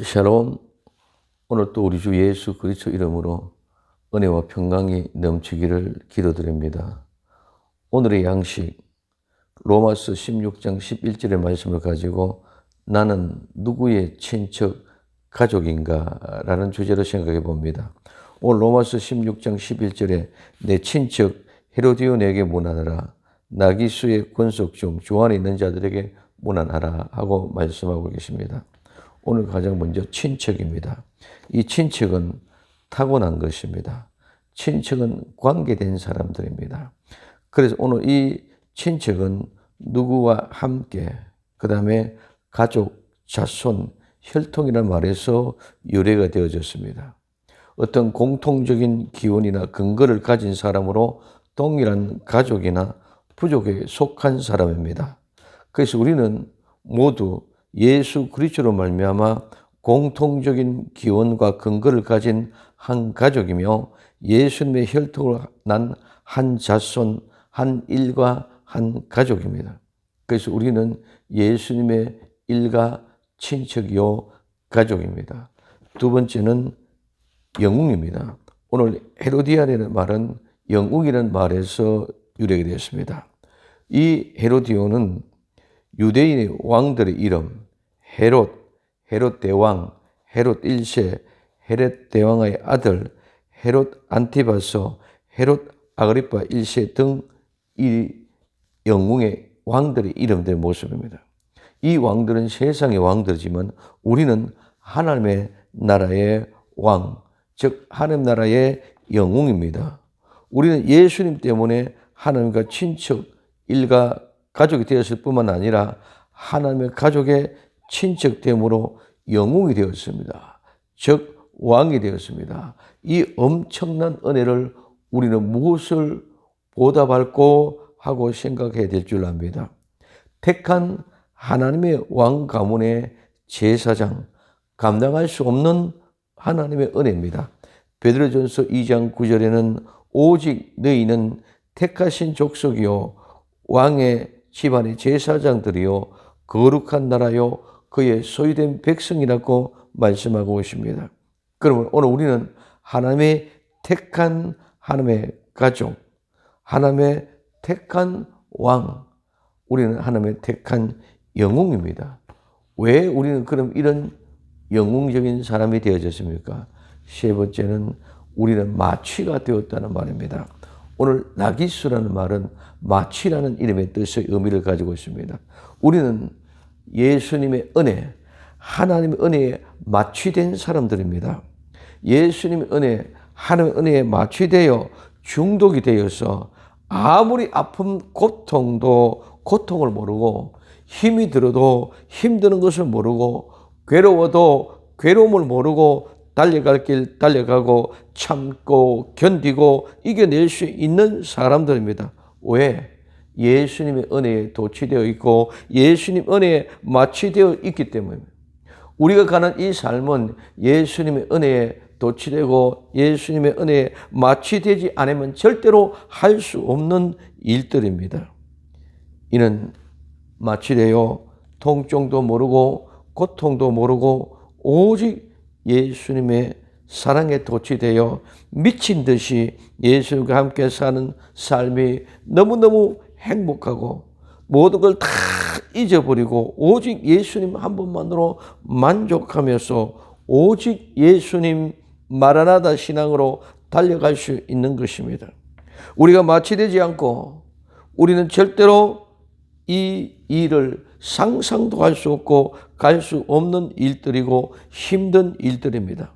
샬롬. 오늘 또 우리 주 예수 그리스도 이름으로 은혜와 평강이 넘치기를 기도드립니다. 오늘의 양식, 로마서 16장 11절의 말씀을 가지고 나는 누구의 친척 가족인가 라는 주제로 생각해 봅니다. 오늘 로마서 16장 11절에 내 친척 헤로디온에게 문안하라, 나기수의 권속 중 주 안에 있는 자들에게 문안하라 하고 말씀하고 계십니다. 오늘 가장 먼저 친척입니다. 이 친척은 타고난 것입니다. 친척은 관계된 사람들입니다. 그래서 오늘 이 친척은 누구와 함께, 그 다음에 가족, 자손, 혈통이라는 말에서 유래가 되어졌습니다. 어떤 공통적인 기원이나 근거를 가진 사람으로 동일한 가족이나 부족에 속한 사람입니다. 그래서 우리는 모두 예수 그리스도로 말미암아 공통적인 기원과 근거를 가진 한 가족이며 예수님의 혈통으로 난 한 자손, 한 일가, 한 가족입니다. 그래서 우리는 예수님의 일가 친척이요 가족입니다. 두 번째는 영웅입니다. 오늘 헤로디아라는 말은 영웅이라는 말에서 유래가 되었습니다. 이 헤로디온은 유대인의 왕들의 이름, 헤롯 대왕, 헤롯 1세, 헤롯 대왕의 아들, 헤롯 안티바서, 헤롯 아그리파 1세 등 이 영웅의 왕들의 이름들의 모습입니다. 이 왕들은 세상의 왕들이지만 우리는 하나님의 나라의 왕, 즉 하나님 나라의 영웅입니다. 우리는 예수님 때문에 하나님과 친척, 일가, 가족이 되었을 뿐만 아니라 하나님의 가족의 친척됨으로 영웅이 되었습니다. 즉 왕이 되었습니다. 이 엄청난 은혜를 우리는 무엇을 보답할고 하고 생각해야 될 줄 압니다. 택한 하나님의 왕 가문의 제사장, 감당할 수 없는 하나님의 은혜입니다. 베드로전서 2장 9절에는 오직 너희는 택하신 족속이요 왕의 집안의 제사장들이요 거룩한 나라요 그의 소유된 백성이라고 말씀하고 있습니다. 그러면 오늘 우리는 하나님의 택한 하나님의 가족, 하나님의 택한 왕, 우리는 하나님의 택한 영웅입니다. 왜 우리는 그럼 이런 영웅적인 사람이 되어졌습니까? 세 번째는 우리는 마취가 되었다는 말입니다. 오늘 나기수라는 말은 마취라는 이름의 뜻의 의미를 가지고 있습니다. 우리는 예수님의 은혜, 하나님의 은혜에 마취된 사람들입니다. 예수님의 은혜, 하나님의 은혜에 마취되어 중독이 되어서 아무리 아픔, 고통을 모르고 힘이 들어도 힘드는 것을 모르고 괴로워도 괴로움을 모르고 달려갈 길 달려가고 참고 견디고 이겨낼 수 있는 사람들입니다. 왜? 예수님의 은혜에 도취되어 있고 예수님 은혜에 마취되어 있기 때문입니다. 우리가 가는 이 삶은 예수님의 은혜에 도취되고 예수님의 은혜에 마취되지 않으면 절대로 할 수 없는 일들입니다. 이는 마취되어 통증도 모르고 고통도 모르고 오직 예수님의 사랑에 도취되어 미친 듯이 예수님과 함께 사는 삶이 너무너무 행복하고 모든 걸 다 잊어버리고 오직 예수님 한 분만으로 만족하면서 오직 예수님 마라나다 신앙으로 달려갈 수 있는 것입니다. 우리가 마취되지 않고 우리는 절대로 이 일을 상상도 할 수 없고 갈 수 없는 일들이고 힘든 일들입니다.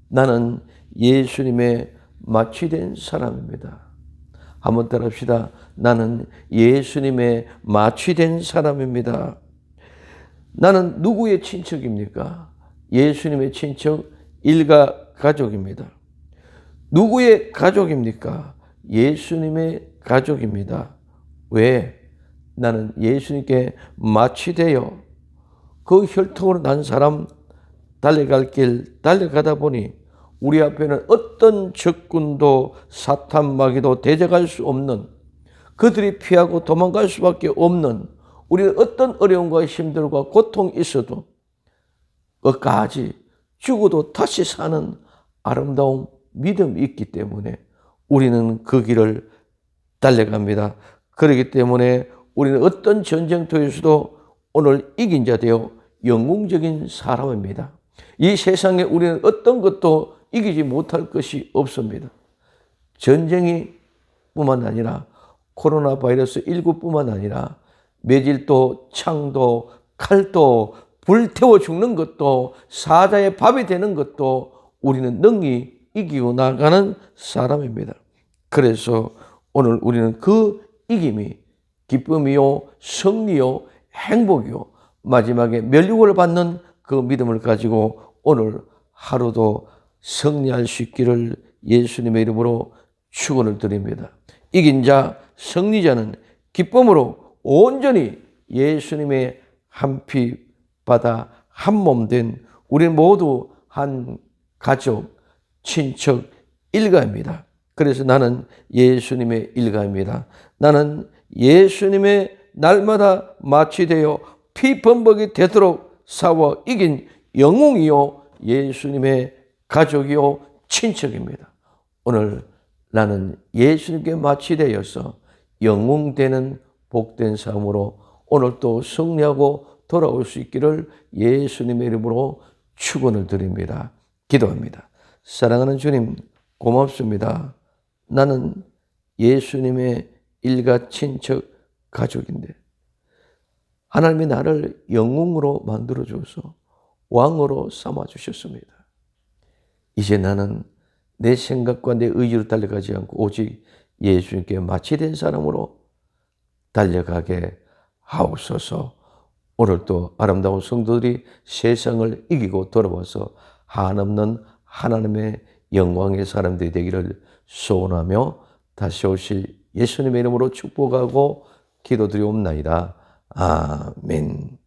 나는 예수님의 마취된 사람입니다. 한번 따라합시다. 나는 예수님의 마취된 사람입니다. 나는 누구의 친척입니까? 예수님의 친척, 일가 가족입니다. 누구의 가족입니까? 예수님의 가족입니다. 왜? 나는 예수님께 마취되어 그 혈통으로 난 사람 달려갈 길 달려가다 보니 우리 앞에는 어떤 적군도 사탄 마귀도 대적할 수 없는, 그들이 피하고 도망갈 수밖에 없는, 우리는 어떤 어려움과 힘들과 고통이 있어도 끝까지 죽어도 다시 사는 아름다운 믿음이 있기 때문에 우리는 그 길을 달려갑니다. 그렇기 때문에 우리는 어떤 전쟁터에서도 오늘 이긴 자 되어 영웅적인 사람입니다. 이 세상에 우리는 어떤 것도 이기지 못할 것이 없습니다. 전쟁이 뿐만 아니라 코로나 바이러스 19뿐만 아니라 매질도 창도 칼도 불태워 죽는 것도 사자의 밥이 되는 것도 우리는 능히 이기고 나가는 사람입니다. 그래서 오늘 우리는 그 이김이 기쁨이요 승리요 행복이요 마지막에 멸류관을 받는 그 믿음을 가지고 오늘 하루도 승리할 수 있기를 예수님의 이름으로 축원을 드립니다. 이긴 자 승리자는 기쁨으로 온전히 예수님의 한 피 바다 한 몸 된 우리 모두 한 가족, 친척, 일가입니다. 그래서 나는 예수님의 일가입니다. 나는 예수님의 날마다 마취되어 피범벅이 되도록 싸워 이긴 영웅이요 예수님의 가족이요 친척입니다. 오늘 나는 예수님께 마취되어서 영웅되는 복된 삶으로 오늘 또 승리하고 돌아올 수 있기를 예수님의 이름으로 축원을 드립니다. 기도합니다. 사랑하는 주님 고맙습니다. 나는 예수님의 일가 친척 가족인데 하나님이 나를 영웅으로 만들어 주어서 왕으로 삼아 주셨습니다. 이제 나는 내 생각과 내 의지로 달려가지 않고 오직 예수님께 마취된 사람으로 달려가게 하옵소서. 오늘도 아름다운 성도들이 세상을 이기고 돌아와서 한없는 하나님의 영광의 사람들이 되기를 소원하며 다시 오실 예수님의 이름으로 축복하고 기도드리옵나이다. 아멘.